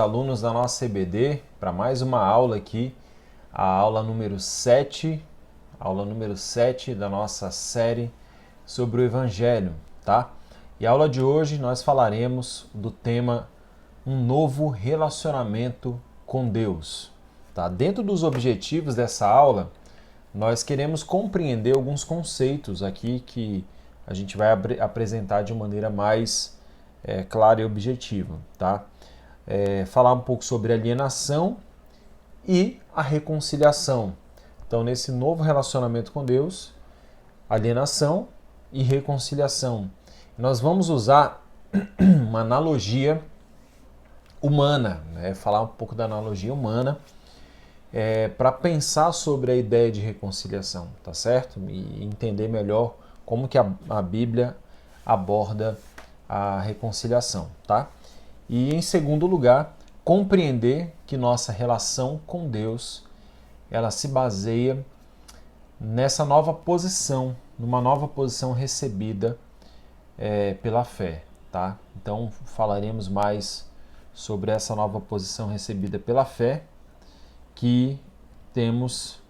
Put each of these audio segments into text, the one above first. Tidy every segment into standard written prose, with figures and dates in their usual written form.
alunos da nossa EBD, para mais uma aula aqui, a aula número 7 da nossa série sobre o Evangelho, tá? E a aula de hoje nós falaremos do tema um novo relacionamento com Deus, tá? Dentro dos objetivos dessa aula, nós queremos compreender alguns conceitos aqui que a gente vai apresentar de maneira mais clara e objetiva, tá? Falar um pouco sobre alienação e a reconciliação. Então, nesse novo relacionamento com Deus, alienação e reconciliação. Nós vamos usar uma analogia humana, né? Falar um pouco da analogia humana para pensar sobre a ideia de reconciliação, tá certo? E entender melhor como que a Bíblia aborda a reconciliação, tá? E em segundo lugar, compreender que nossa relação com Deus ela se baseia nessa nova posição, numa nova posição recebida pela fé, tá? Então falaremos mais sobre essa nova posição recebida pela fé que temos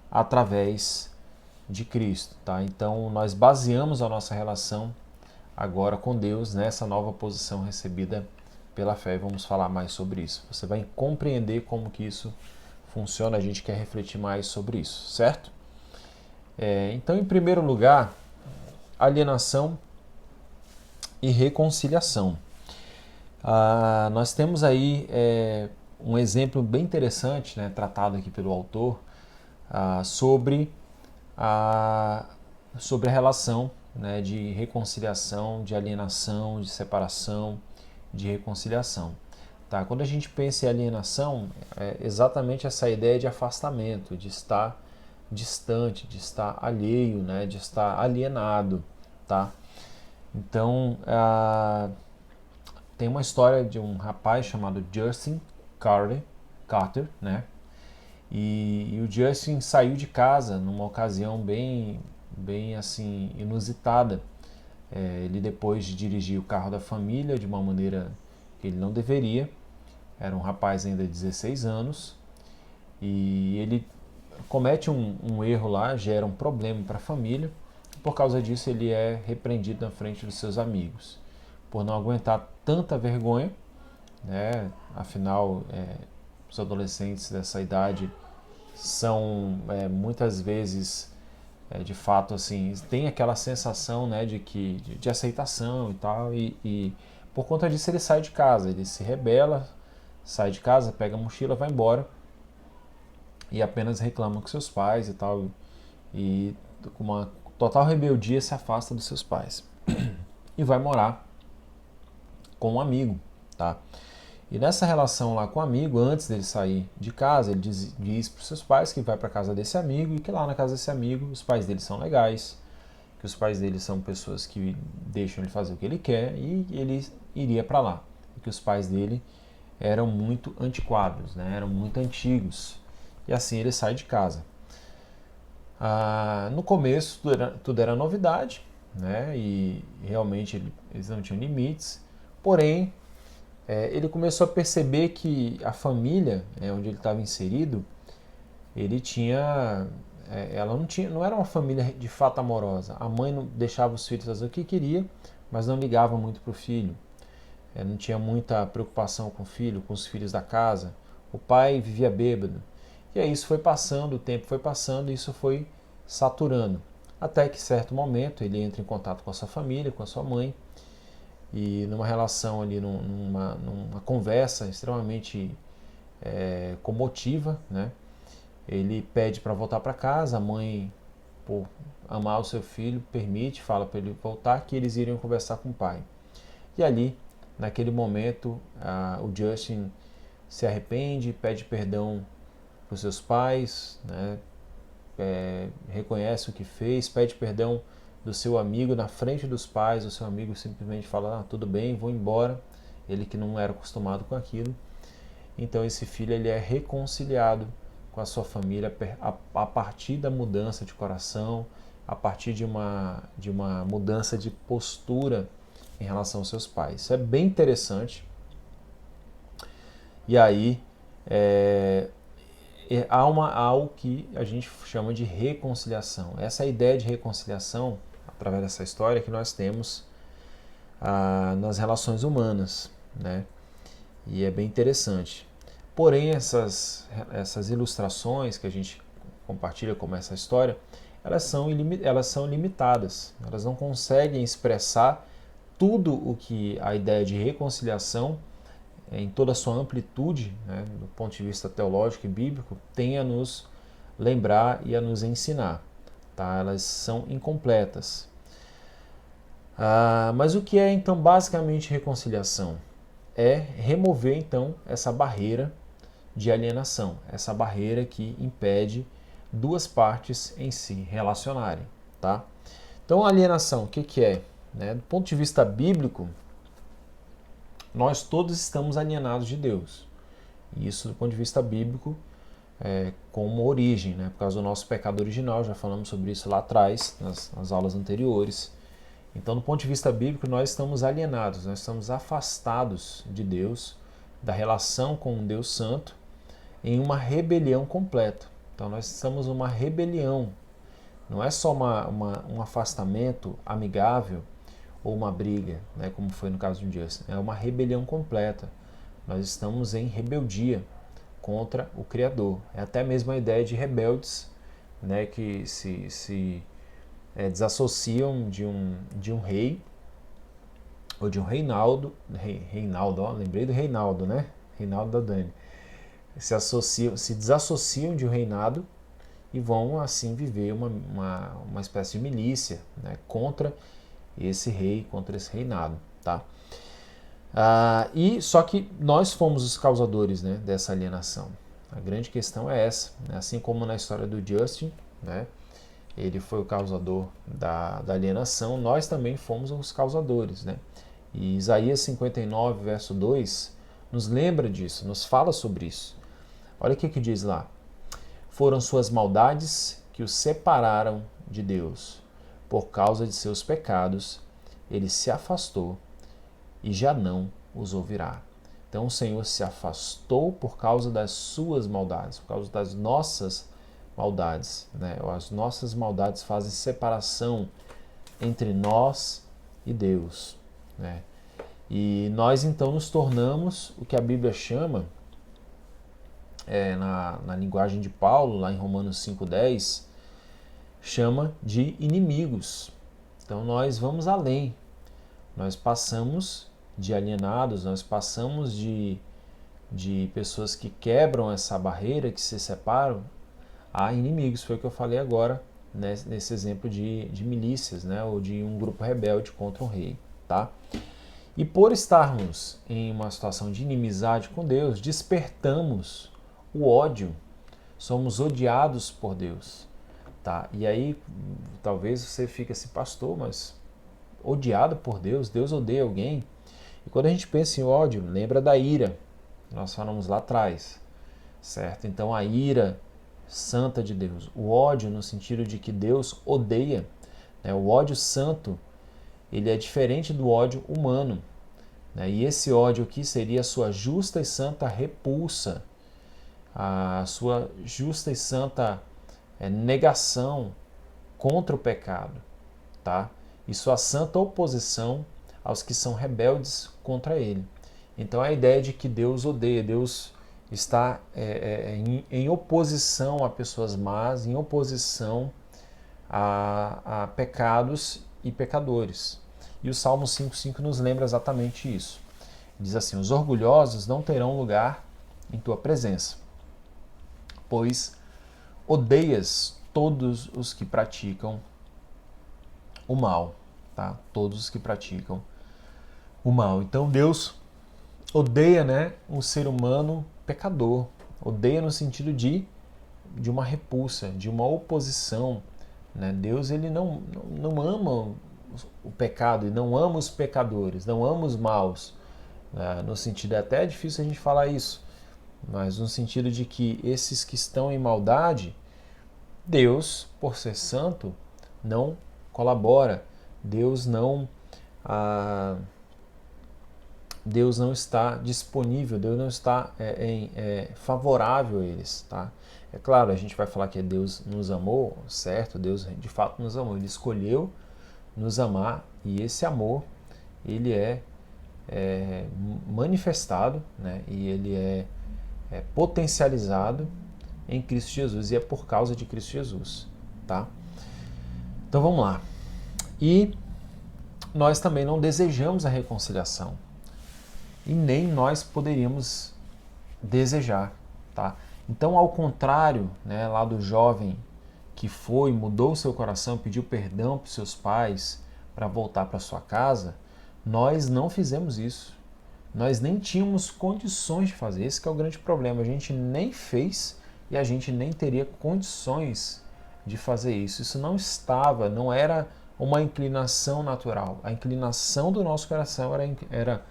através de Cristo, tá? Então nós baseamos a nossa relação agora com Deus nessa nova posição recebida pela fé e vamos falar mais sobre isso. Você vai compreender como que isso funciona, a gente quer refletir mais sobre isso, certo? Então, em primeiro lugar, alienação e reconciliação. Nós temos aí um exemplo bem interessante, né, tratado aqui pelo autor, sobre a relação, né, de reconciliação, de alienação, de separação, de reconciliação. Tá? Quando a gente pensa em alienação, é exatamente essa ideia de afastamento, de estar distante, de estar alheio, né, de estar alienado. Tá? Então, tem uma história de um rapaz chamado Justin Carter, né? E o Justin saiu de casa numa ocasião bem assim inusitada. Ele, depois de dirigir o carro da família de uma maneira que ele não deveria, era um rapaz ainda de 16 anos, e ele comete um erro lá, gera um problema para a família. Por causa disso, ele é repreendido na frente dos seus amigos, por não aguentar tanta vergonha, né? Afinal, os adolescentes dessa idade são muitas vezes de fato assim tem aquela sensação, né, de aceitação e tal, e por conta disso ele sai de casa, ele se rebela, sai de casa, pega a mochila, vai embora e apenas reclama com seus pais e tal, e com uma total rebeldia se afasta dos seus pais e vai morar com um amigo, tá? E nessa relação lá com o amigo, antes dele sair de casa, ele diz para os seus pais que vai para a casa desse amigo e que lá na casa desse amigo os pais dele são legais, que os pais dele são pessoas que deixam ele fazer o que ele quer e ele iria para lá. E que os pais dele eram muito antiquados, né? Eram muito antigos. E assim ele sai de casa. No começo tudo era novidade, né? E realmente eles não tinham limites, porém ele começou a perceber que a família, onde ele estava inserido, ele tinha, ela não era uma família de fato amorosa. A mãe não deixava os filhos fazer o que queria, mas não ligava muito para o filho. Não tinha muita preocupação com o filho, com os filhos da casa. O pai vivia bêbado. E aí isso foi passando, o tempo foi passando e isso foi saturando. Até que, em certo momento, ele entra em contato com a sua família, com a sua mãe, e numa relação ali, numa conversa extremamente comotiva, né? Ele pede para voltar para casa, a mãe, por amar o seu filho, permite, fala para ele voltar, que eles iriam conversar com o pai. E ali, naquele momento, o Justin se arrepende, pede perdão para os seus pais, né? Reconhece o que fez, pede perdão do seu amigo na frente dos pais. O seu amigo simplesmente fala, tudo bem, vou embora. Ele que não era acostumado com aquilo. Então esse filho ele é reconciliado com a sua família a partir da mudança de coração, a partir de uma mudança de postura em relação aos seus pais. Isso é bem interessante. E aí há o que a gente chama de reconciliação. Essa ideia de reconciliação, através dessa história, que nós temos nas relações humanas, né? E é bem interessante. Porém, essas ilustrações que a gente compartilha como essa história, elas são limitadas. Elas não conseguem expressar tudo o que a ideia de reconciliação, em toda a sua amplitude, né, do ponto de vista teológico e bíblico, tem a nos lembrar e a nos ensinar. Tá? Elas são incompletas. Mas o que é então basicamente reconciliação? É remover então essa barreira de alienação, essa barreira que impede duas partes em se relacionarem. Tá? Então, alienação, o que é? Né? Do ponto de vista bíblico, nós todos estamos alienados de Deus. E isso, do ponto de vista bíblico, como origem, né? Por causa do nosso pecado original, já falamos sobre isso lá atrás, nas aulas anteriores. Então, do ponto de vista bíblico, nós estamos alienados, nós estamos afastados de Deus, da relação com um Deus Santo, em uma rebelião completa. Então, nós estamos numa rebelião. Não é só um afastamento amigável ou uma briga, né, como foi no caso de Justin. É uma rebelião completa. Nós estamos em rebeldia contra o Criador. É até mesmo a ideia de rebeldes, né, que se desassociam de um rei ou de um Reinaldo. Reinaldo, ó, lembrei do Reinaldo, né? Reinaldo da Dani. Se desassociam de um reinado e vão assim viver uma espécie de milícia, né, contra esse rei, contra esse reinado, tá? E só que nós fomos os causadores, né, dessa alienação. A grande questão é essa, né? Assim como na história do Justin, né, ele foi o causador da alienação, nós também fomos os causadores, né? E Isaías 59, verso 2, nos lembra disso, nos fala sobre isso. Olha o que diz lá. Foram suas maldades que os separaram de Deus. Por causa de seus pecados, ele se afastou e já não os ouvirá. Então o Senhor se afastou por causa das suas maldades, por causa das nossas maldades. Né? As nossas maldades fazem separação entre nós e Deus. Né? E nós então nos tornamos o que a Bíblia chama, na linguagem de Paulo, lá em Romanos 5,10, chama de inimigos. Então nós vamos além. Nós passamos de alienados, nós passamos de pessoas que quebram essa barreira, que se separam, a inimigos. Foi o que eu falei agora, né, nesse exemplo de milícias, né, ou de um grupo rebelde contra um rei. Tá? E por estarmos em uma situação de inimizade com Deus, despertamos o ódio. Somos odiados por Deus. Tá? E aí, talvez você fique assim, pastor, mas odiado por Deus? Deus odeia alguém? E quando a gente pensa em ódio, lembra da ira, que nós falamos lá atrás, certo? Então a ira santa de Deus, o ódio no sentido de que Deus odeia, né? O ódio santo, ele é diferente do ódio humano, né? E esse ódio aqui seria a sua justa e santa repulsa, a sua justa e santa negação contra o pecado, tá? E sua santa oposição aos que são rebeldes contra ele. Então a ideia de que Deus odeia, Deus está em oposição a pessoas más, em oposição a pecados e pecadores. E o Salmo 5,5 nos lembra exatamente isso. Diz assim: os orgulhosos não terão lugar em tua presença, pois odeias todos os que praticam o mal, tá? Todos os que praticam o mal. Então Deus odeia, né, um ser humano pecador. Odeia no sentido de uma repulsa, de uma oposição. Né? Deus ele não ama o pecado e não ama os pecadores, não ama os maus. No sentido, é até difícil a gente falar isso, mas no sentido de que esses que estão em maldade, Deus, por ser santo, não colabora. Deus não Deus não está disponível, Deus não está favorável a eles, tá? É claro, a gente vai falar que Deus nos amou, certo? Deus de fato nos amou, Ele escolheu nos amar e esse amor, ele é manifestado, né? E ele é potencializado em Cristo Jesus e é por causa de Cristo Jesus, tá? Então vamos lá. E nós também não desejamos a reconciliação e nem nós poderíamos desejar, tá? Então, ao contrário, né, lá do jovem que foi, mudou o seu coração, pediu perdão para os seus pais para voltar para sua casa, nós não fizemos isso. Nós nem tínhamos condições de fazer. Esse que é o grande problema. A gente nem fez e a gente nem teria condições de fazer isso. Isso não estava, não era uma inclinação natural. A inclinação do nosso coração era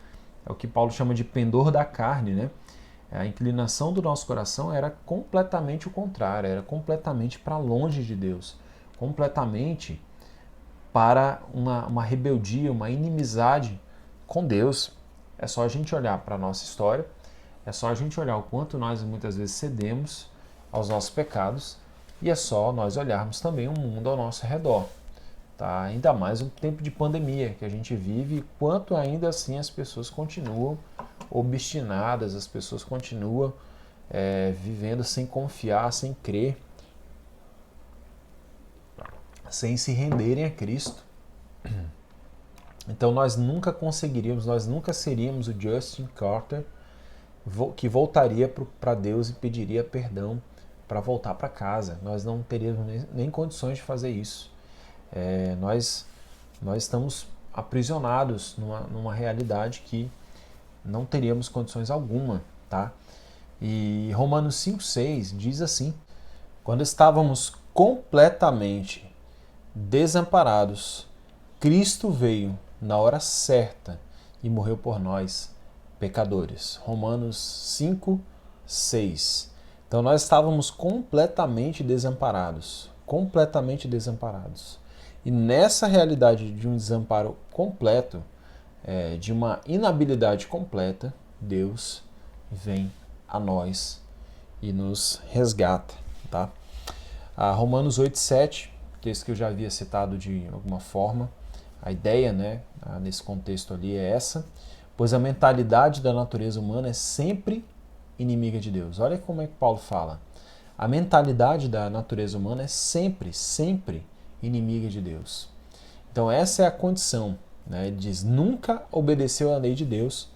o que Paulo chama de pendor da carne, né? A inclinação do nosso coração era completamente o contrário, era completamente para longe de Deus, completamente para uma rebeldia, uma inimizade com Deus. É só a gente olhar para a nossa história, é só a gente olhar o quanto nós muitas vezes cedemos aos nossos pecados e é só nós olharmos também o mundo ao nosso redor. Tá? Ainda mais um tempo de pandemia que a gente vive e quanto ainda assim as pessoas continuam obstinadas, as pessoas continuam vivendo sem confiar, sem crer, sem se renderem a Cristo. Então nós nunca conseguiríamos, nós nunca seríamos o Justin Carter que voltaria para Deus e pediria perdão para voltar para casa. Nós não teríamos nem condições de fazer isso. Nós estamos aprisionados numa realidade que não teríamos condições alguma, tá? E Romanos 5,6 diz assim: quando estávamos completamente desamparados, Cristo veio na hora certa e morreu por nós, pecadores. Romanos 5,6. Então nós estávamos completamente desamparados. E nessa realidade de um desamparo completo, de uma inabilidade completa, Deus vem a nós e nos resgata. Tá? Romanos 8,7, texto que eu já havia citado de alguma forma, a ideia, né, nesse contexto ali é essa, pois a mentalidade da natureza humana é sempre inimiga de Deus. Olha como é que Paulo fala. A mentalidade da natureza humana é sempre inimiga de Deus. Então essa é a condição. Né? Ele diz, nunca obedeceu à lei de Deus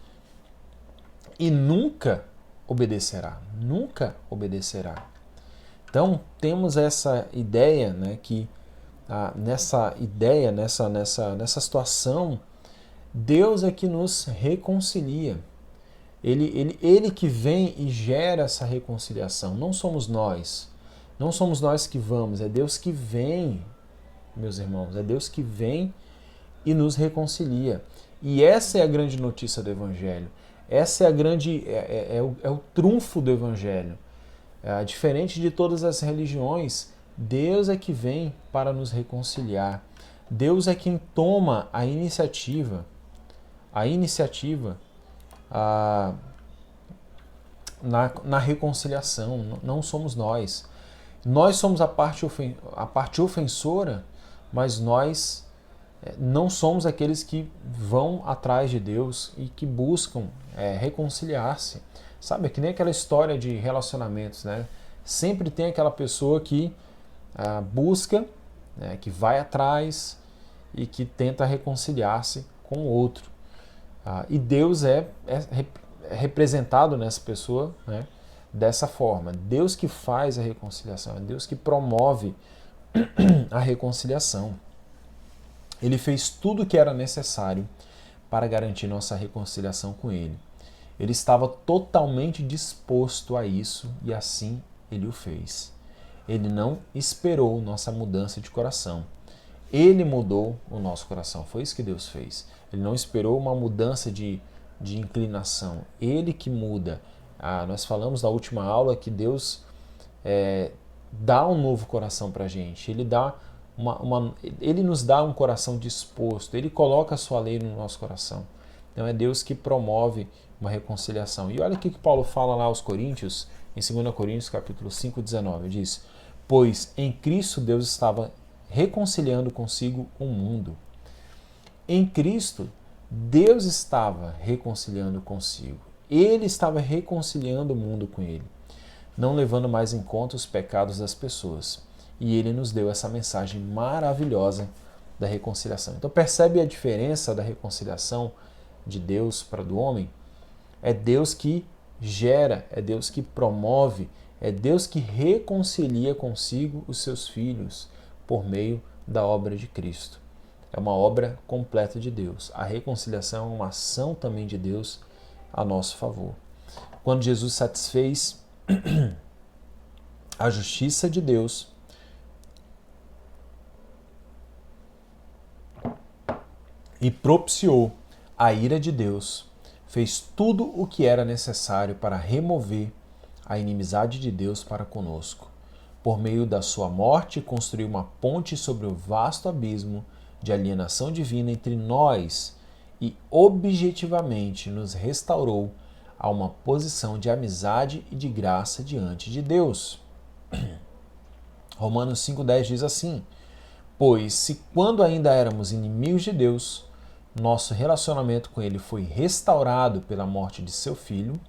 e nunca obedecerá. Nunca obedecerá. Então temos essa ideia, né, que nessa situação, Deus é que nos reconcilia. Ele que vem e gera essa reconciliação. Não somos nós. Não somos nós que vamos. É Deus que vem, meus irmãos. É Deus que vem e nos reconcilia. E essa é a grande notícia do Evangelho. Essa é a grande é o trunfo do Evangelho. Diferente de todas as religiões, Deus é que vem para nos reconciliar. Deus é quem toma a iniciativa na reconciliação. Não somos nós. Nós somos a parte ofensora, mas nós não somos aqueles que vão atrás de Deus e que buscam reconciliar-se. Sabe, é que nem aquela história de relacionamentos, né? Sempre tem aquela pessoa que busca, né, que vai atrás e que tenta reconciliar-se com o outro. E Deus é representado nessa pessoa, né, dessa forma. Deus que faz a reconciliação, é Deus que promove a reconciliação. Ele fez tudo o que era necessário para garantir nossa reconciliação com Ele. Ele estava totalmente disposto a isso e assim Ele o fez. Ele não esperou nossa mudança de coração. Ele mudou o nosso coração. Foi isso que Deus fez. Ele não esperou uma mudança de inclinação. Ele que muda. Nós falamos na última aula que Deus dá um novo coração para a gente. Ele Ele nos dá um coração disposto. Ele coloca a sua lei no nosso coração. Então é Deus que promove uma reconciliação. E olha o que Paulo fala lá aos Coríntios, em 2 Coríntios capítulo 5, 19, diz: pois em Cristo Deus estava reconciliando consigo o mundo. Em Cristo, Deus estava reconciliando consigo. Ele estava reconciliando o mundo com ele, não levando mais em conta os pecados das pessoas. E ele nos deu essa mensagem maravilhosa da reconciliação. Então percebe a diferença da reconciliação de Deus para a do homem? É Deus que gera, é Deus que promove, é Deus que reconcilia consigo os seus filhos por meio da obra de Cristo. É uma obra completa de Deus. A reconciliação é uma ação também de Deus a nosso favor. Quando Jesus satisfez a justiça de Deus, e propiciou a ira de Deus, fez tudo o que era necessário para remover a inimizade de Deus para conosco. Por meio da sua morte, construiu uma ponte sobre o vasto abismo de alienação divina entre nós e objetivamente nos restaurou a uma posição de amizade e de graça diante de Deus. Romanos 5,10 diz assim: pois se quando ainda éramos inimigos de Deus, nosso relacionamento com Ele foi restaurado pela morte de seu Filho,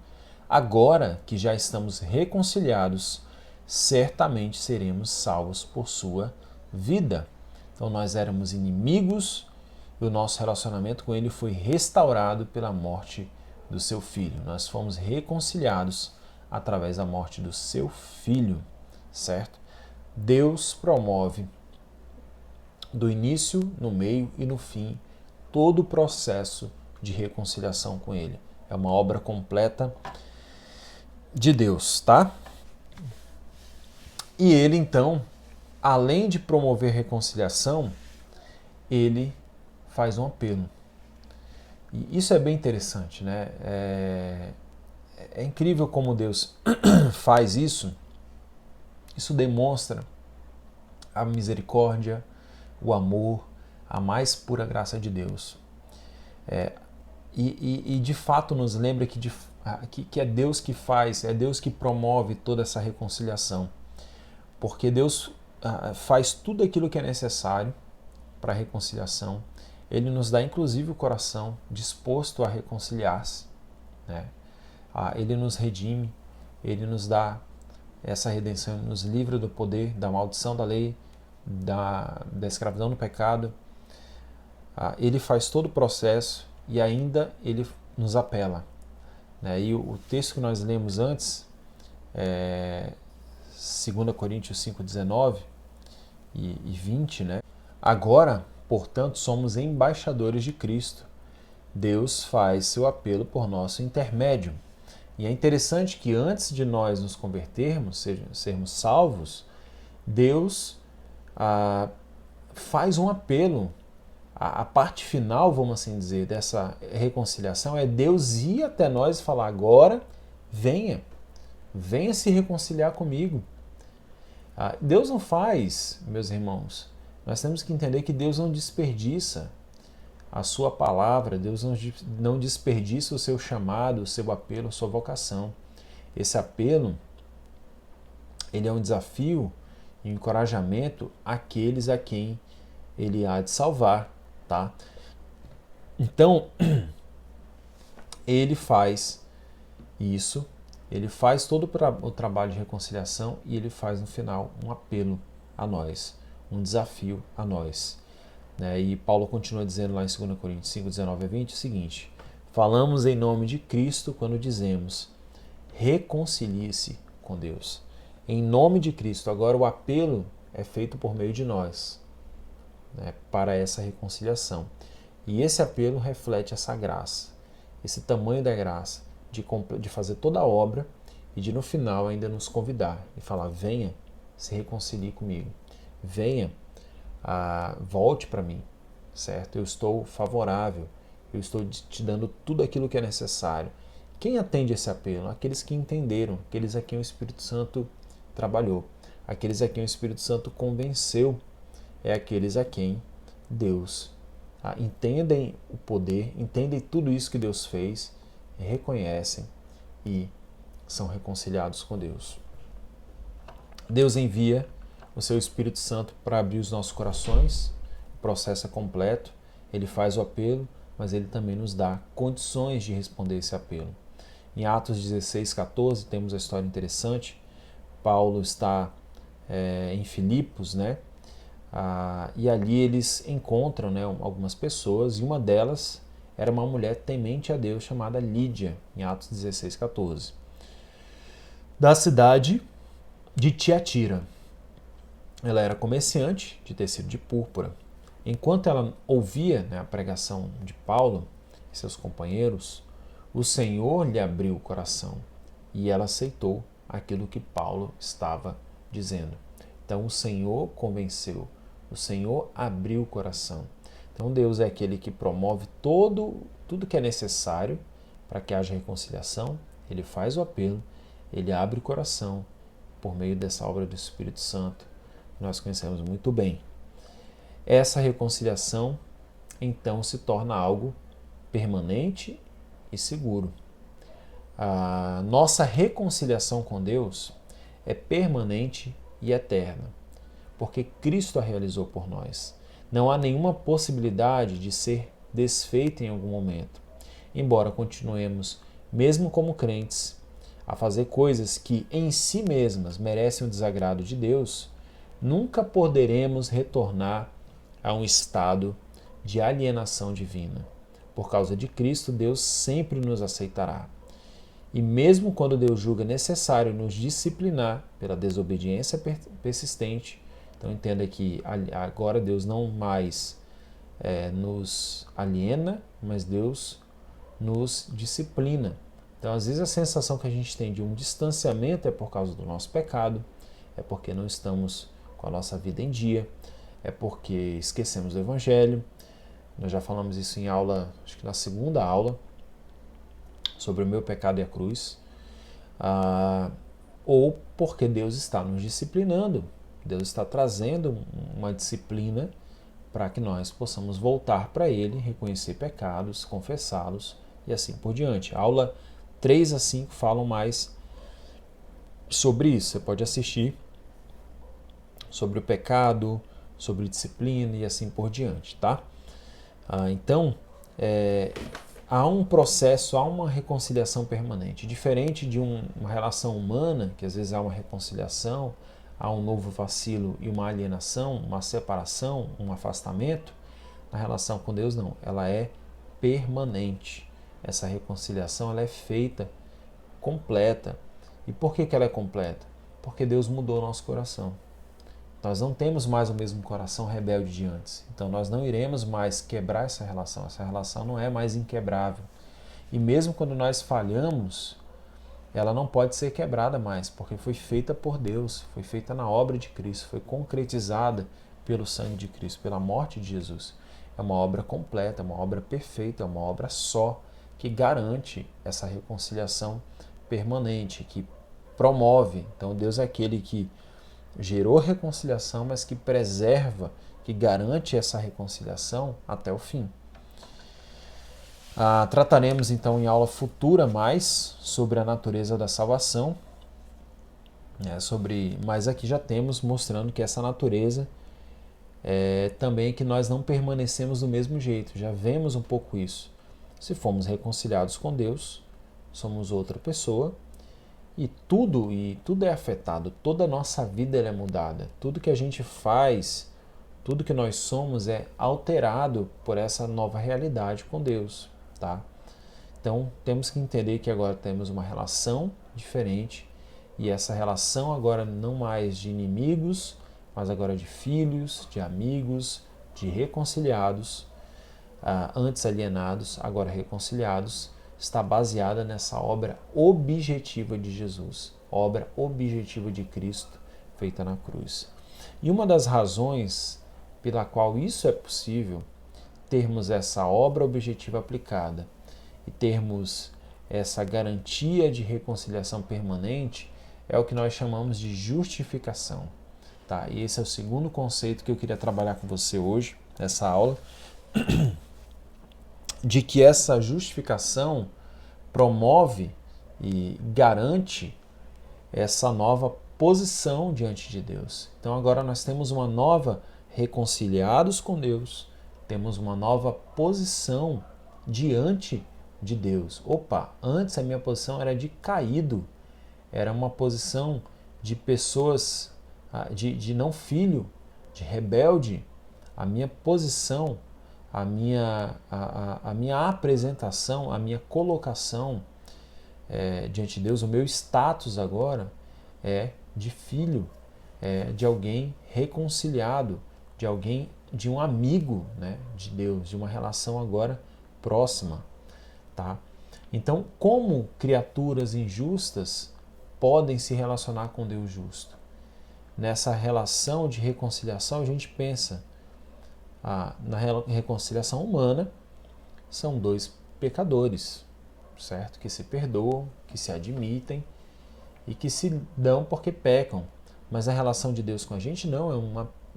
agora que já estamos reconciliados, certamente seremos salvos por sua vida. Então nós éramos inimigos e o nosso relacionamento com Ele foi restaurado pela morte do seu Filho. Nós fomos reconciliados através da morte do seu Filho, certo? Deus promove do início, no meio e no fim todo o processo de reconciliação com Ele. É uma obra completa de Deus, tá? E Ele, então, além de promover reconciliação, Ele faz um apelo. E isso é bem interessante, né? É incrível como Deus faz isso. Isso demonstra a misericórdia, o amor, a mais pura graça de Deus. E de fato nos lembra que é Deus que faz, é Deus que promove toda essa reconciliação. Porque Deus faz tudo aquilo que é necessário para a reconciliação. Ele nos dá inclusive o coração disposto a reconciliar-se, né? Ele nos redime, Ele nos dá essa redenção, nos livra do poder, da maldição da lei, da escravidão do pecado. Ele faz todo o processo e ainda Ele nos apela, né? E o texto que nós lemos antes, 2 Coríntios 5, 19 e 20, né? Agora, portanto, somos embaixadores de Cristo. Deus faz seu apelo por nosso intermédio. E é interessante que antes de nós nos convertermos, sermos salvos, Deus faz um apelo. A parte final, vamos assim dizer, dessa reconciliação é Deus ir até nós e falar: agora venha se reconciliar comigo. Deus não faz, meus irmãos, nós temos que entender que Deus não desperdiça a sua palavra, Deus não desperdiça o seu chamado, o seu apelo, a sua vocação. Esse apelo, ele é um desafio e um encorajamento àqueles a quem Ele há de salvar, tá? Então, Ele faz isso, Ele faz todo o trabalho de reconciliação e Ele faz no final um apelo a nós, um desafio a nós. E Paulo continua dizendo lá em 2 Coríntios 5, 19 a 20 o seguinte: falamos em nome de Cristo quando dizemos: reconcilie-se com Deus. Em nome de Cristo. Agora o apelo é feito por meio de nós, né, para essa reconciliação. E esse apelo reflete essa graça, esse tamanho da graça de fazer toda a obra e de no final ainda nos convidar e falar: venha, se reconcilie comigo. Venha, volte para mim, certo? Eu estou favorável, eu estou te dando tudo aquilo que é necessário. Quem atende esse apelo? Aqueles que entenderam, aqueles a quem o Espírito Santo trabalhou, aqueles a quem o Espírito Santo convenceu, é aqueles a quem Deus entendem o poder, entendem tudo isso que Deus fez, reconhecem e são reconciliados com Deus. Deus envia o seu Espírito Santo para abrir os nossos corações, o processo é completo, ele faz o apelo, mas ele também nos dá condições de responder esse apelo. Em Atos 16:14 temos a história interessante. Paulo está em Filipos, né? E ali eles encontram, né, algumas pessoas, e uma delas era uma mulher temente a Deus chamada Lídia, em Atos 16:14, da cidade de Tiatira. Ela era comerciante de tecido de púrpura. Enquanto ela ouvia, né, a pregação de Paulo e seus companheiros, o Senhor lhe abriu o coração e ela aceitou aquilo que Paulo estava dizendo. Então o Senhor convenceu, o Senhor abriu o coração. Então Deus é aquele que promove tudo que é necessário para que haja reconciliação. Ele faz o apelo, ele abre o coração por meio dessa obra do Espírito Santo, que nós conhecemos muito bem. Essa reconciliação, então, se torna algo permanente e seguro. A nossa reconciliação com Deus é permanente e eterna, porque Cristo a realizou por nós. Não há nenhuma possibilidade de ser desfeita em algum momento. Embora continuemos, mesmo como crentes, a fazer coisas que em si mesmas merecem o desagrado de Deus, nunca poderemos retornar a um estado de alienação divina. Por causa de Cristo, Deus sempre nos aceitará. E mesmo quando Deus julga necessário nos disciplinar pela desobediência persistente, então entenda que agora Deus não mais nos aliena, mas Deus nos disciplina. Então, às vezes, a sensação que a gente tem de um distanciamento é por causa do nosso pecado, é porque não estamos com a nossa vida em dia, é porque esquecemos do Evangelho. Nós já falamos isso em aula, acho que na segunda aula, sobre o meu pecado e a cruz. Ou porque Deus está nos disciplinando, Deus está trazendo uma disciplina para que nós possamos voltar para Ele, reconhecer pecados, confessá-los e assim por diante. A aula 3 a 5 falam mais sobre isso. Você pode assistir sobre o pecado, sobre disciplina e assim por diante, tá? Então, há um processo, há uma reconciliação permanente. Diferente de uma relação humana, que às vezes há uma reconciliação, há um novo vacilo e uma alienação, uma separação, um afastamento, na relação com Deus não, ela é permanente. Essa reconciliação ela é feita completa. E por que ela é completa? Porque Deus mudou o nosso coração. Nós não temos mais o mesmo coração rebelde de antes. Então nós não iremos mais quebrar essa relação não é mais inquebrável. E mesmo quando nós falhamos, ela não pode ser quebrada mais, porque foi feita por Deus, foi feita na obra de Cristo, foi concretizada pelo sangue de Cristo, pela morte de Jesus. É uma obra completa, é uma obra perfeita, é uma obra só, que garante essa reconciliação permanente, que promove. Então Deus é aquele que gerou reconciliação, mas que preserva, que garante essa reconciliação até o fim. Trataremos então em aula futura mais sobre a natureza da salvação, mas aqui já temos mostrando que essa natureza também é que nós não permanecemos do mesmo jeito, já vemos um pouco isso. Se fomos reconciliados com Deus, somos outra pessoa, e tudo é afetado, toda a nossa vida é mudada, tudo que a gente faz, tudo que nós somos é alterado por essa nova realidade com Deus, tá? Então temos que entender que agora temos uma relação diferente, e essa relação agora não mais de inimigos, mas agora de filhos, de amigos, de reconciliados, antes alienados, agora reconciliados, está baseada nessa obra objetiva de Jesus, obra objetiva de Cristo feita na cruz. E uma das razões pela qual isso é possível, termos essa obra objetiva aplicada e termos essa garantia de reconciliação permanente, é o que nós chamamos de justificação. Tá? E esse é o segundo conceito que eu queria trabalhar com você hoje, nessa aula. de que essa justificação promove e garante essa nova posição diante de Deus. Então agora nós temos uma nova reconciliados com Deus, temos uma nova posição diante de Deus. Opa, antes a minha posição era de caído, era uma posição de pessoas, de não filho, de rebelde. A minha posição, a minha apresentação, a minha colocação diante de Deus, o meu status agora é de filho, de alguém reconciliado, de alguém, de um amigo, né, de Deus, de uma relação agora próxima, tá? Então, como criaturas injustas podem se relacionar com Deus justo? Nessa relação de reconciliação, a gente pensa na reconciliação humana, são dois pecadores, certo? Que se perdoam, que se admitem e que se dão porque pecam. Mas a relação de Deus com a gente não, é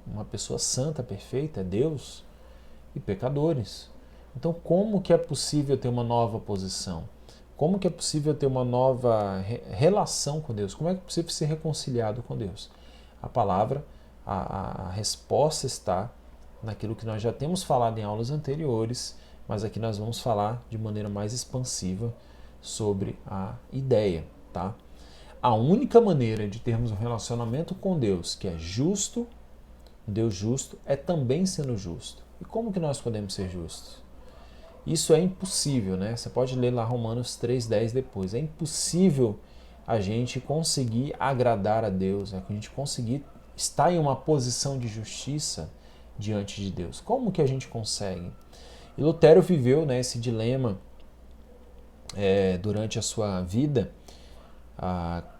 uma pessoa santa, perfeita, é Deus e pecadores. Então, como que é possível ter uma nova posição? Como que é possível ter uma nova relação com Deus? Como é que é possível ser reconciliado com Deus? A palavra, a resposta está naquilo que nós já temos falado em aulas anteriores, mas aqui nós vamos falar de maneira mais expansiva sobre a ideia, tá? A única maneira de termos um relacionamento com Deus que é justo, Deus justo, é também sendo justo. E como que nós podemos ser justos? Isso é impossível, né? Você pode ler lá Romanos 3:10 depois. É impossível a gente conseguir agradar a Deus, a gente conseguir estar em uma posição de justiça diante de Deus. Como que a gente consegue? E Lutero viveu, né, esse dilema durante a sua vida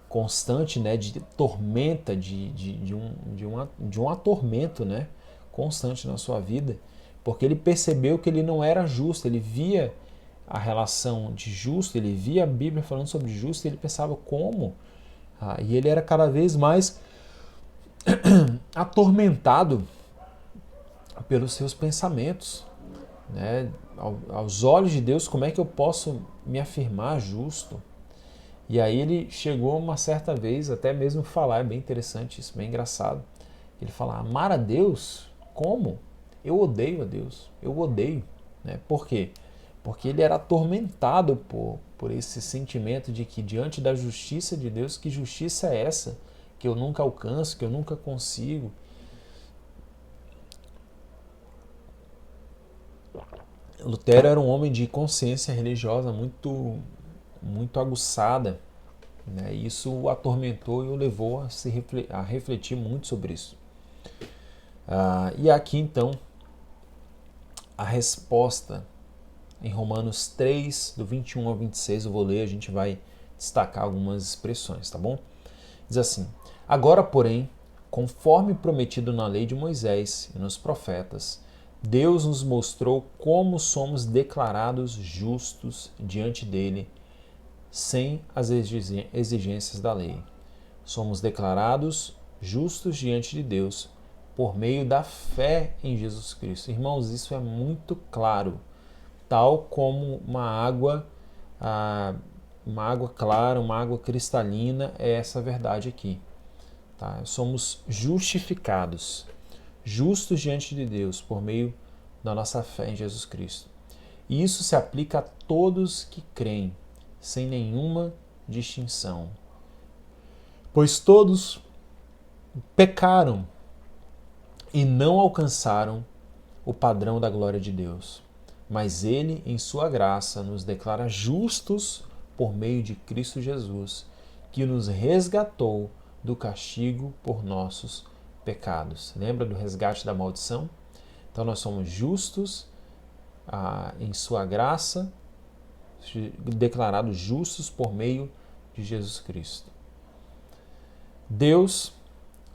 constante, né, de tormenta, de um atormento, né, constante na sua vida, porque ele percebeu que ele não era justo, ele via a relação de justo, ele via a Bíblia falando sobre justo, e ele pensava como, e ele era cada vez mais atormentado pelos seus pensamentos, né? Aos olhos de Deus, como é que eu posso me afirmar justo? E aí ele chegou uma certa vez, até mesmo falar, é bem interessante isso, bem engraçado. Ele fala, amar a Deus? Como? Eu odeio a Deus, eu odeio. Né? Por quê? Porque ele era atormentado por esse sentimento de que diante da justiça de Deus, que justiça é essa? Que eu nunca alcanço, que eu nunca consigo. Lutero era um homem de consciência religiosa muito aguçada, né? Isso o atormentou e o levou a refletir muito sobre isso. E aqui então a resposta em Romanos 3, do 21 ao 26, eu vou ler, a gente vai destacar algumas expressões, tá bom? Diz assim, agora porém, conforme prometido na lei de Moisés e nos profetas, Deus nos mostrou como somos declarados justos diante dele, sem as exigências da lei. Somos declarados justos diante de Deus por meio da fé em Jesus Cristo. Irmãos, isso é muito claro, tal como uma água clara, uma água cristalina, é essa verdade aqui. Tá? Somos justificados, justos diante de Deus por meio da nossa fé em Jesus Cristo. E isso se aplica a todos que creem, sem nenhuma distinção. Pois todos pecaram e não alcançaram o padrão da glória de Deus. Mas Ele, em sua graça, nos declara justos por meio de Cristo Jesus, que nos resgatou do castigo por nossos pecados. Lembra do resgate da maldição? Então nós somos justos em sua graça, declarados justos por meio de Jesus Cristo. Deus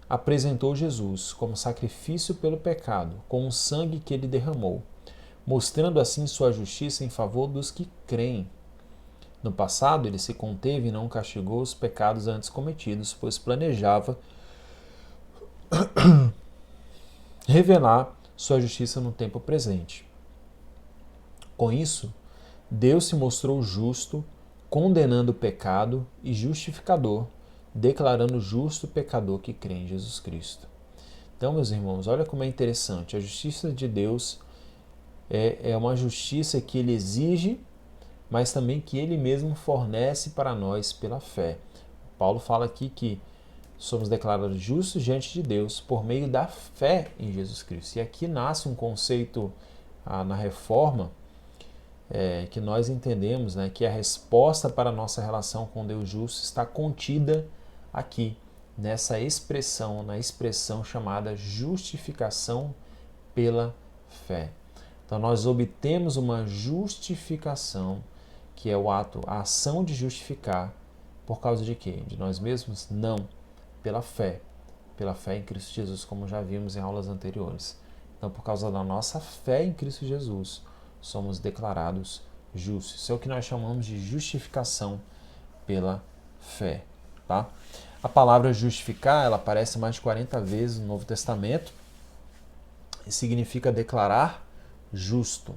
apresentou Jesus como sacrifício pelo pecado, com o sangue que ele derramou, mostrando assim sua justiça em favor dos que creem. No passado, ele se conteve e não castigou os pecados antes cometidos, pois planejava revelar sua justiça no tempo presente. Com isso, Deus se mostrou justo, condenando o pecado, e justificador, declarando justo o pecador que crê em Jesus Cristo. Então, meus irmãos, olha como é interessante. A justiça de Deus é uma justiça que Ele exige, mas também que Ele mesmo fornece para nós pela fé. Paulo fala aqui que somos declarados justos diante de Deus por meio da fé em Jesus Cristo. E aqui nasce um conceito na Reforma, que nós entendemos, né, que a resposta para a nossa relação com Deus justo está contida aqui, nessa expressão, na expressão chamada justificação pela fé. Então nós obtemos uma justificação, que é o ato, a ação de justificar, por causa de quê? De nós mesmos? Não, pela fé em Cristo Jesus, como já vimos em aulas anteriores. Então, por causa da nossa fé em Cristo Jesus, somos declarados justos. Isso é o que nós chamamos de justificação pela fé. Tá? A palavra justificar, ela aparece mais de 40 vezes no Novo Testamento e significa declarar justo.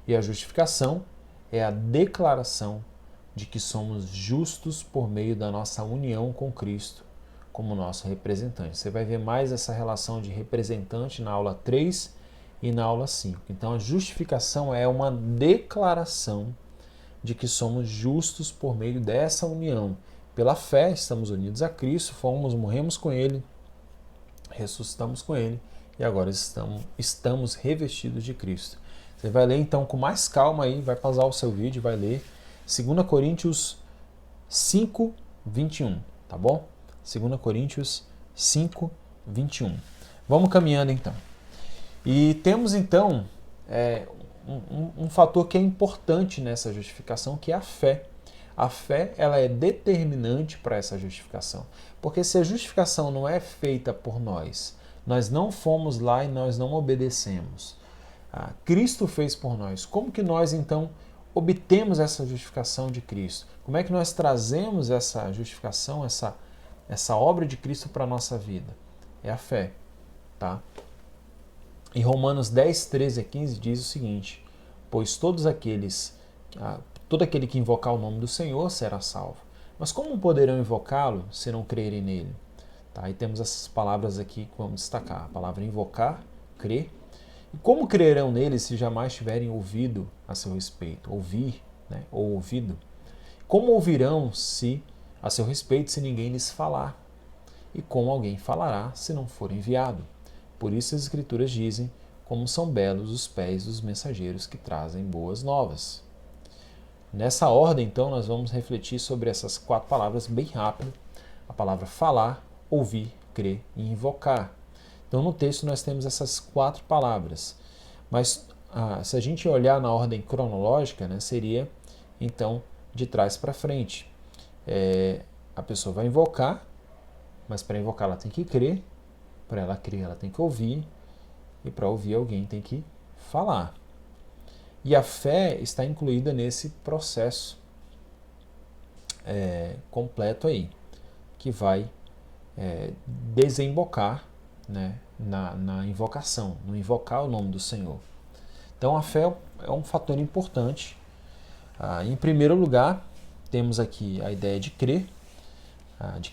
E a justificação é a declaração de que somos justos por meio da nossa união com Cristo como nosso representante. Você vai ver mais essa relação de representante na aula 3 e na aula 5. Então, a justificação é uma declaração de que somos justos por meio dessa união. Pela fé, estamos unidos a Cristo, morremos com Ele, ressuscitamos com Ele e agora estamos revestidos de Cristo. Você vai ler então com mais calma aí, vai pausar o seu vídeo e vai ler 2 Coríntios 5, 21, tá bom? 2 Coríntios 5, 21. Vamos caminhando então. E temos então um fator que é importante nessa justificação, que é a fé. A fé, ela é determinante para essa justificação. Porque se a justificação não é feita por nós não fomos lá e nós não obedecemos. Cristo fez por nós. Como que nós então obtemos essa justificação de Cristo? Como é que nós trazemos essa justificação, essa obra de Cristo para a nossa vida? É a fé. Tá? Em Romanos 10, 13 a 15 diz o seguinte: pois todo aquele que invocar o nome do Senhor será salvo. Mas como poderão invocá-lo se não crerem nele? Tá? E temos essas palavras aqui que vamos destacar. A palavra invocar, crer. E como crerão nele se jamais tiverem ouvido a seu respeito? Ouvir, né? Ou ouvido. Como ouvirão a seu respeito se ninguém lhes falar? E como alguém falará se não for enviado? Por isso as Escrituras dizem: como são belos os pés dos mensageiros que trazem boas novas. Nessa ordem, então, nós vamos refletir sobre essas 4 palavras bem rápido. A palavra falar, ouvir, crer e invocar. Então, no texto nós temos essas 4 palavras. Mas se a gente olhar na ordem cronológica, né, seria, então, de trás para frente. A pessoa vai invocar, mas para invocar ela tem que crer. Para ela crer, ela tem que ouvir. E para ouvir, alguém tem que falar. E a fé está incluída nesse processo completo aí, que vai desembocar, né, na invocação, no invocar o nome do Senhor. Então a fé é um fator importante. Em primeiro lugar, temos aqui a ideia de crer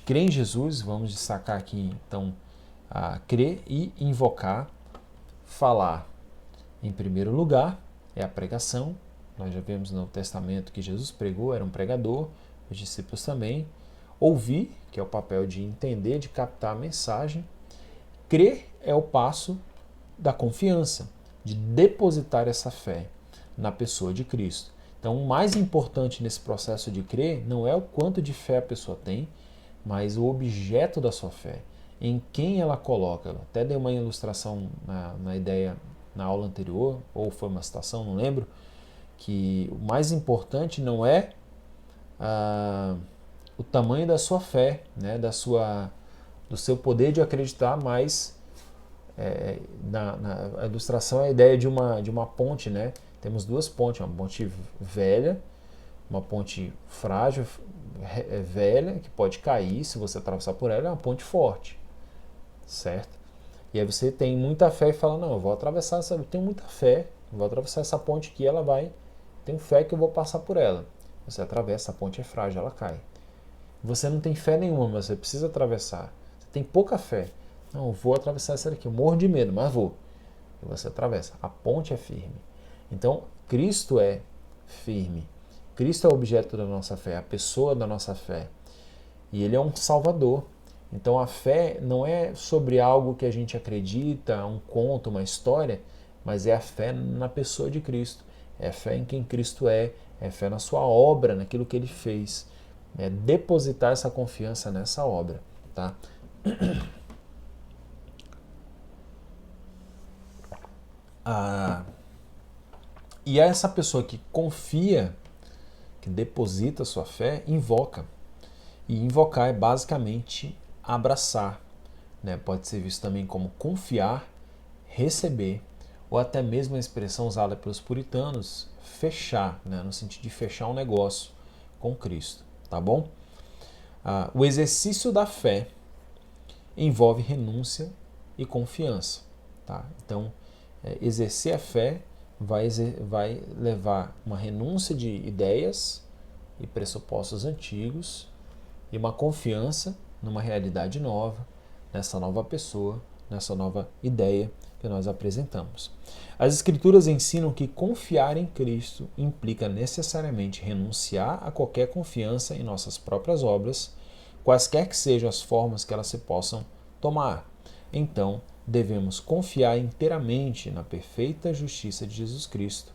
em Jesus. Vamos destacar aqui então crer e invocar. Falar, em primeiro lugar, é a pregação. Nós já vimos no Testamento que Jesus pregou, era um pregador, os discípulos também. Ouvir, que é o papel de entender, de captar a mensagem. Crer é o passo da confiança, de depositar essa fé na pessoa de Cristo. Então, o mais importante nesse processo de crer não é o quanto de fé a pessoa tem, mas o objeto da sua fé, em quem ela coloca. Eu até dei uma ilustração na ideia na aula anterior, ou foi uma citação, não lembro, que o mais importante não é o tamanho da sua fé, né, do seu poder de acreditar, mas na ilustração é a ideia de uma ponte, né? Temos 2 pontes, uma ponte velha, uma ponte frágil, velha, que pode cair se você atravessar por ela, é uma ponte forte. Certo? E aí você tem muita fé e fala: não, eu vou atravessar eu tenho muita fé, vou atravessar essa ponte aqui, ela vai tenho fé que eu vou passar por ela. Você atravessa, a ponte é frágil, ela cai. Você não tem fé nenhuma, mas você precisa atravessar. Você tem pouca fé. Não, eu vou atravessar essa daqui, eu morro de medo, mas vou. E você atravessa. A ponte é firme. Então, Cristo é firme. Cristo é o objeto da nossa fé, a pessoa da nossa fé. E Ele é um Salvador. Então, a fé não é sobre algo que a gente acredita, um conto, uma história, mas é a fé na pessoa de Cristo. É a fé em quem Cristo é fé na sua obra, naquilo que Ele fez. É depositar essa confiança nessa obra. Tá? E essa pessoa que confia, que deposita sua fé, invoca. E invocar é basicamente abraçar. Né? Pode ser visto também como confiar, receber, ou até mesmo a expressão usada pelos puritanos, fechar, né? No sentido de fechar um negócio com Cristo. Tá bom? O exercício da fé envolve renúncia e confiança. Tá? Então, exercer a fé vai levar uma renúncia de ideias e pressupostos antigos e uma confiança numa realidade nova, nessa nova pessoa, nessa nova ideia que nós apresentamos. As Escrituras ensinam que confiar em Cristo implica necessariamente renunciar a qualquer confiança em nossas próprias obras, quaisquer que sejam as formas que elas se possam tomar. Então, devemos confiar inteiramente na perfeita justiça de Jesus Cristo.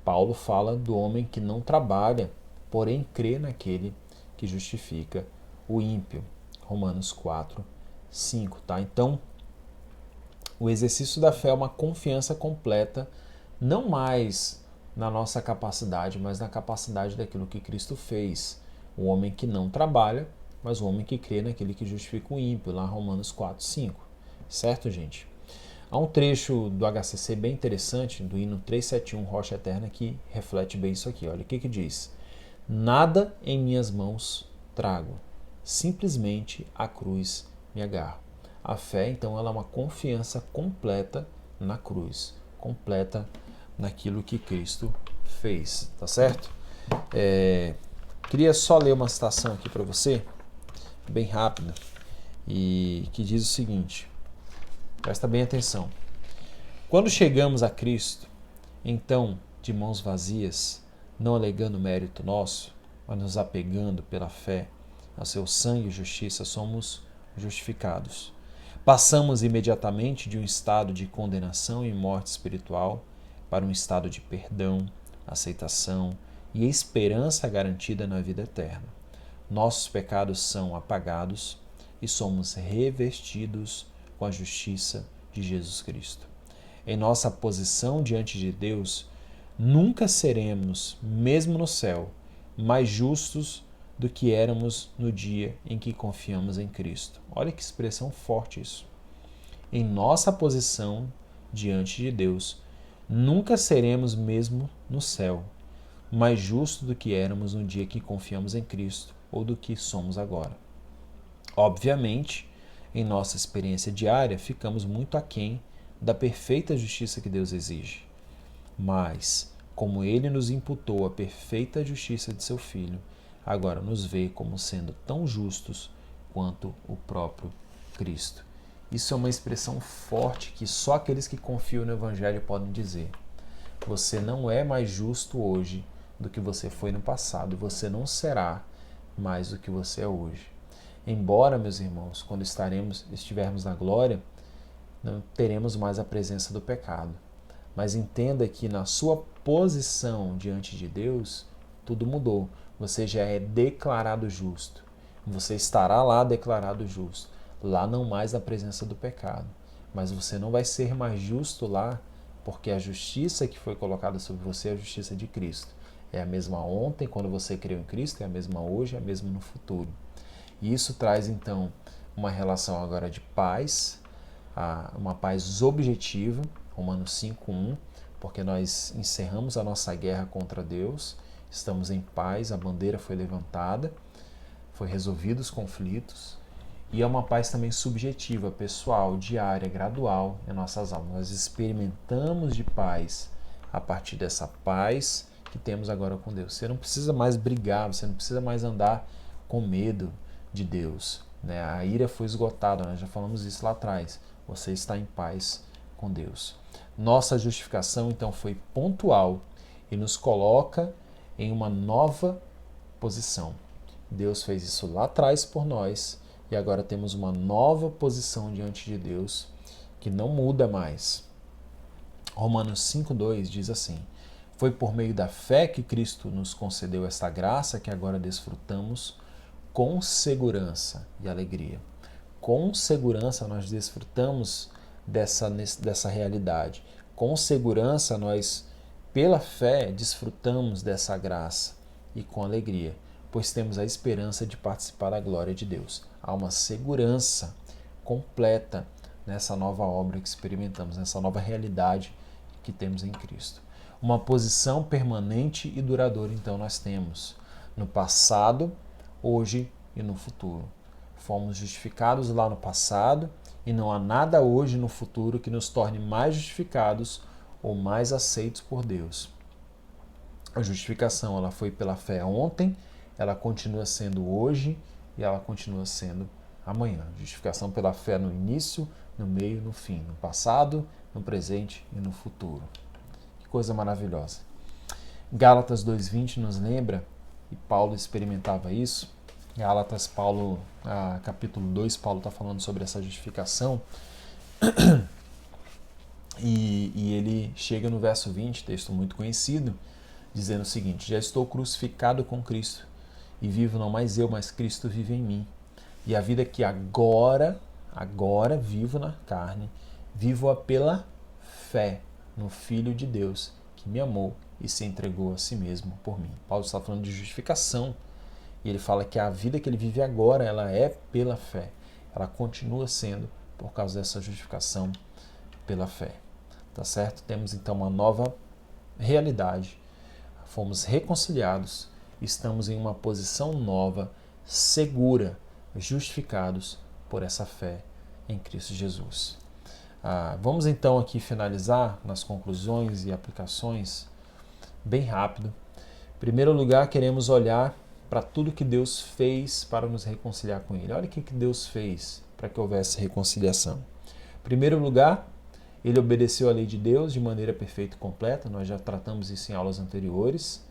Paulo fala do homem que não trabalha, porém crê naquele que justifica o ímpio. Romanos 4, 5. Tá? Então, o exercício da fé é uma confiança completa, não mais na nossa capacidade, mas na capacidade daquilo que Cristo fez. O homem que não trabalha, mas o homem que crê naquele que justifica o ímpio, lá Romanos 4, 5. Certo, gente? Há um trecho do HCC bem interessante, do hino 371, Rocha Eterna, que reflete bem isso aqui. Olha o que diz. Nada em minhas mãos trago, simplesmente a cruz me agarro. A fé, então, ela é uma confiança completa na cruz, completa naquilo que Cristo fez, tá certo? Queria só ler uma citação aqui para você, bem rápida, e que diz o seguinte, presta bem atenção. Quando chegamos a Cristo, então, de mãos vazias, não alegando mérito nosso, mas nos apegando pela fé ao seu sangue e justiça, somos justificados. Passamos imediatamente de um estado de condenação e morte espiritual para um estado de perdão, aceitação e esperança garantida na vida eterna. Nossos pecados são apagados e somos revestidos com a justiça de Jesus Cristo. Em nossa posição diante de Deus, nunca seremos, mesmo no céu, mais justos do que éramos no dia em que confiamos em Cristo. Olha que expressão forte isso. Em nossa posição diante de Deus, nunca seremos mesmo no céu mais justos do que éramos no dia que confiamos em Cristo ou do que somos agora. Obviamente, em nossa experiência diária, ficamos muito aquém da perfeita justiça que Deus exige. Mas, como Ele nos imputou a perfeita justiça de seu Filho, agora nos vê como sendo tão justos quanto o próprio Cristo. Isso é uma expressão forte que só aqueles que confiam no Evangelho podem dizer. Você não é mais justo hoje do que você foi no passado, e você não será mais do que você é hoje. Embora, meus irmãos, quando estivermos na glória, não teremos mais a presença do pecado. Mas entenda que na sua posição diante de Deus, tudo mudou. Você já é declarado justo. Você estará lá declarado justo. Lá não mais na presença do pecado. Mas você não vai ser mais justo lá, porque a justiça que foi colocada sobre você é a justiça de Cristo. É a mesma ontem, quando você creu em Cristo, é a mesma hoje, é a mesma no futuro. E isso traz, então, uma relação agora de paz, uma paz objetiva, Romanos 5:1, porque nós encerramos a nossa guerra contra Deus, estamos em paz, a bandeira foi levantada, foi resolvidos os conflitos, e é uma paz também subjetiva, pessoal, diária, gradual em nossas almas. Nós experimentamos de paz a partir dessa paz que temos agora com Deus. Você não precisa mais brigar, você não precisa mais andar com medo de Deus, né? A ira foi esgotada, nós já falamos isso lá atrás. Você está em paz com Deus. Nossa justificação, então, foi pontual e nos coloca em uma nova posição. Deus fez isso lá atrás por nós e agora temos uma nova posição diante de Deus que não muda mais. Romanos 5,2 diz assim: foi por meio da fé que Cristo nos concedeu esta graça que agora desfrutamos com segurança e alegria. Com segurança nós desfrutamos dessa realidade. Com segurança nós, pela fé, desfrutamos dessa graça e com alegria, pois temos a esperança de participar da glória de Deus. Há uma segurança completa nessa nova obra que experimentamos, nessa nova realidade que temos em Cristo. Uma posição permanente e duradoura, então, nós temos no passado, hoje e no futuro. Fomos justificados lá no passado e não há nada hoje no futuro que nos torne mais justificados ou mais aceitos por Deus. A justificação ela foi pela fé ontem, ela continua sendo hoje e ela continua sendo amanhã. Justificação pela fé no início, no meio, no fim, no passado, no presente e no futuro. Que coisa maravilhosa. Gálatas 2:20 nos lembra, e Paulo experimentava isso. Gálatas, capítulo 2, Paulo está falando sobre essa justificação. E ele chega no verso 20, texto muito conhecido, dizendo o seguinte: já estou crucificado com Cristo, e vivo não mais eu, mas Cristo vive em mim. E a vida que agora vivo na carne, vivo-a pela fé no Filho de Deus, que me amou e se entregou a si mesmo por mim. Paulo está falando de justificação, e ele fala que a vida que ele vive agora, ela é pela fé. Ela continua sendo por causa dessa justificação pela fé. Tá certo? Temos então uma nova realidade. Fomos reconciliados, estamos em uma posição nova, segura, justificados por essa fé em Cristo Jesus. Vamos então aqui finalizar nas conclusões e aplicações bem rápido. Em primeiro lugar, queremos olhar para tudo que Deus fez para nos reconciliar com Ele. Olha o que Deus fez para que houvesse reconciliação. Em primeiro lugar, Ele obedeceu a lei de Deus de maneira perfeita e completa. Nós já tratamos isso em aulas anteriores.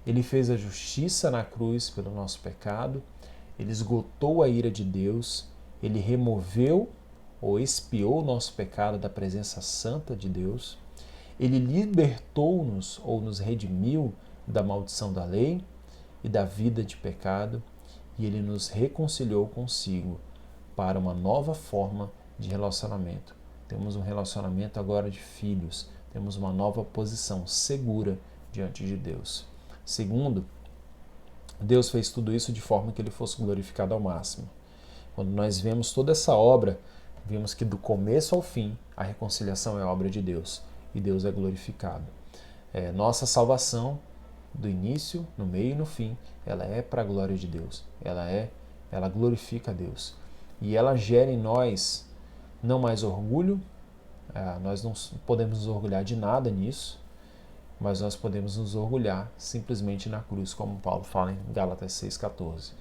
Ele fez a justiça na cruz pelo nosso pecado. Ele esgotou a ira de Deus. Ele removeu ou expiou o nosso pecado da presença santa de Deus. Ele libertou-nos ou nos redimiu da maldição da lei e da vida de pecado, e Ele nos reconciliou consigo para uma nova forma de relacionamento. Temos um relacionamento agora de filhos, temos uma nova posição segura diante de Deus. Segundo, Deus fez tudo isso de forma que Ele fosse glorificado ao máximo. Quando nós vemos toda essa obra, vemos que do começo ao fim, a reconciliação é obra de Deus e Deus é glorificado. Nossa salvação, do início, no meio e no fim, ela é para a glória de Deus. Ela glorifica a Deus. E ela gera em nós não mais orgulho, nós não podemos nos orgulhar de nada nisso, mas nós podemos nos orgulhar simplesmente na cruz, como Paulo fala em Gálatas 6,14.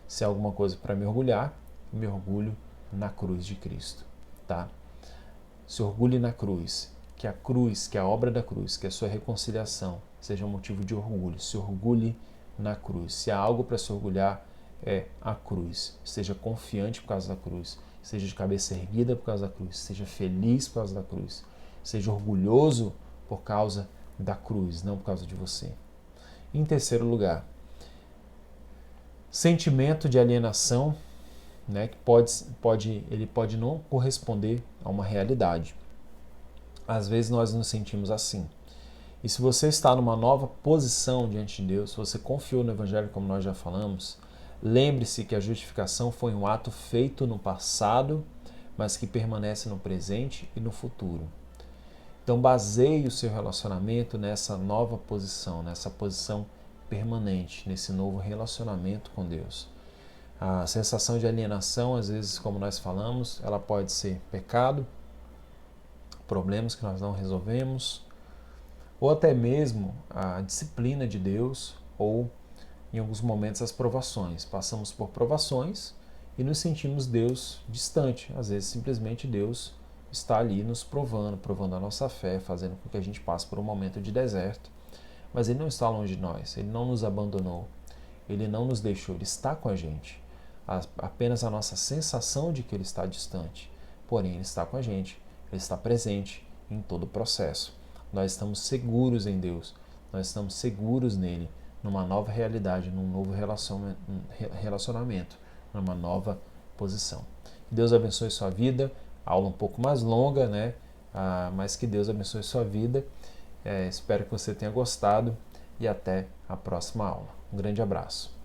Se há alguma coisa para me orgulho na cruz de Cristo. Tá? Se orgulhe na cruz, que a obra da cruz, que a sua reconciliação seja um motivo de orgulho. Se orgulhe na cruz. Se há algo para se orgulhar, é a cruz. Seja confiante por causa da cruz. Seja de cabeça erguida por causa da cruz. Seja feliz por causa da cruz. Seja orgulhoso por causa da cruz, não por causa de você. Em terceiro lugar, sentimento de alienação, né, que ele pode não corresponder a uma realidade. Às vezes nós nos sentimos assim. E se você está numa nova posição diante de Deus, se você confiou no Evangelho, como nós já falamos, lembre-se que a justificação foi um ato feito no passado, mas que permanece no presente e no futuro. Então baseie o seu relacionamento nessa nova posição, nessa posição permanente, nesse novo relacionamento com Deus. A sensação de alienação, às vezes, como nós falamos, ela pode ser pecado, problemas que nós não resolvemos, ou até mesmo a disciplina de Deus, ou em alguns momentos as provações. Passamos por provações e nos sentimos Deus distante. Às vezes simplesmente Deus está ali nos provando, provando a nossa fé, fazendo com que a gente passe por um momento de deserto. Mas Ele não está longe de nós, Ele não nos abandonou, Ele não nos deixou, Ele está com a gente. Apenas a nossa sensação de que Ele está distante. Porém, Ele está com a gente, Ele está presente em todo o processo. Nós estamos seguros em Deus, nós estamos seguros nele, numa nova realidade, num novo relacionamento, numa nova posição. Que Deus abençoe sua vida. Aula um pouco mais longa, né? Mas que Deus abençoe sua vida. Espero que você tenha gostado e até a próxima aula. Um grande abraço.